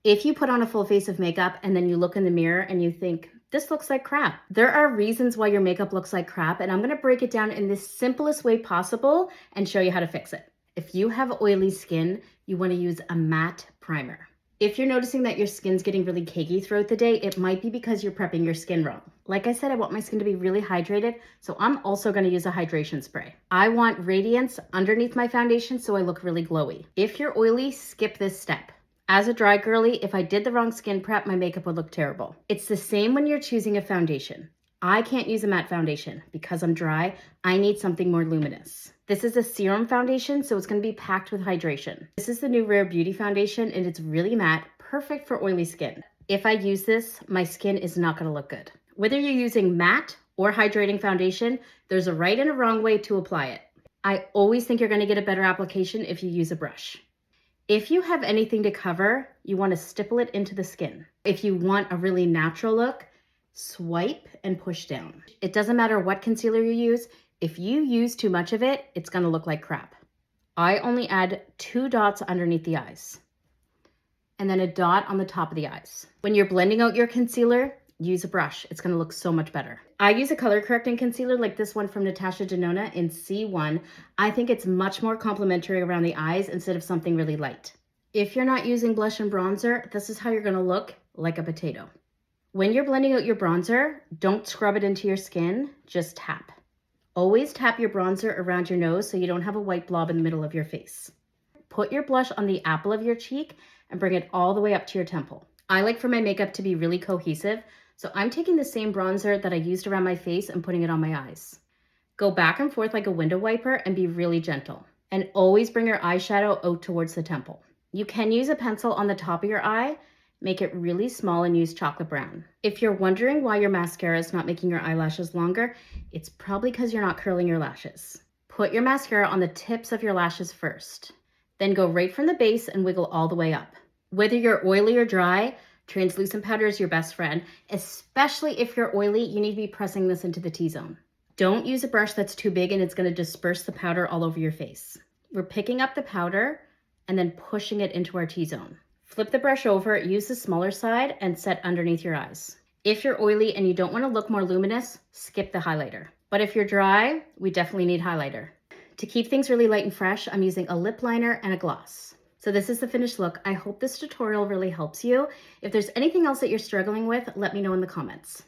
If you put on a full face of makeup and then you look in the mirror and you think, this looks like crap. There are reasons why your makeup looks like crap, and I'm gonna break it down in the simplest way possible and show you how to fix it. If you have oily skin, you wanna use a matte primer. If you're noticing that your skin's getting really cakey throughout the day, it might be because you're prepping your skin wrong. Like I said, I want my skin to be really hydrated, so I'm also gonna use a hydration spray. I want radiance underneath my foundation so I look really glowy. If you're oily, skip this step. As a dry girly, if I did the wrong skin prep, my makeup would look terrible. It's the same when you're choosing a foundation. I can't use a matte foundation because I'm dry. I need something more luminous. This is a serum foundation, so it's gonna be packed with hydration. This is the new Rare Beauty foundation, and it's really matte, perfect for oily skin. If I use this, my skin is not gonna look good. Whether you're using matte or hydrating foundation, there's a right and a wrong way to apply it. I always think you're gonna get a better application if you use a brush. If you have anything to cover, you want to stipple it into the skin. If you want a really natural look, swipe and push down. It doesn't matter what concealer you use. If you use too much of it, it's going to look like crap. I only add 2 dots underneath the eyes and then a dot on the top of the eyes. When you're blending out your concealer, use a brush. It's going to look so much better. I use a color correcting concealer like this one from Natasha Denona in C1. I think it's much more complimentary around the eyes instead of something really light. If you're not using blush and bronzer, this is how you're going to look, like a potato. When you're blending out your bronzer, don't scrub it into your skin, just tap. Always tap your bronzer around your nose so you don't have a white blob in the middle of your face. Put your blush on the apple of your cheek and bring it all the way up to your temple. I like for my makeup to be really cohesive, so I'm taking the same bronzer that I used around my face and putting it on my eyes. Go back and forth like a window wiper and be really gentle. And always bring your eyeshadow out towards the temple. You can use a pencil on the top of your eye, make it really small and use chocolate brown. If you're wondering why your mascara is not making your eyelashes longer, it's probably because you're not curling your lashes. Put your mascara on the tips of your lashes first. Then go right from the base and wiggle all the way up. Whether you're oily or dry, translucent powder is your best friend. Especially if you're oily, you need to be pressing this into the T-zone. Don't use a brush that's too big and it's going to disperse the powder all over your face. We're picking up the powder and then pushing it into our T-zone. Flip the brush over, use the smaller side, and set underneath your eyes. If you're oily and you don't want to look more luminous, skip the highlighter. But if you're dry, we definitely need highlighter. To keep things really light and fresh, I'm using a lip liner and a gloss. So this is the finished look. I hope this tutorial really helps you. If there's anything else that you're struggling with, let me know in the comments.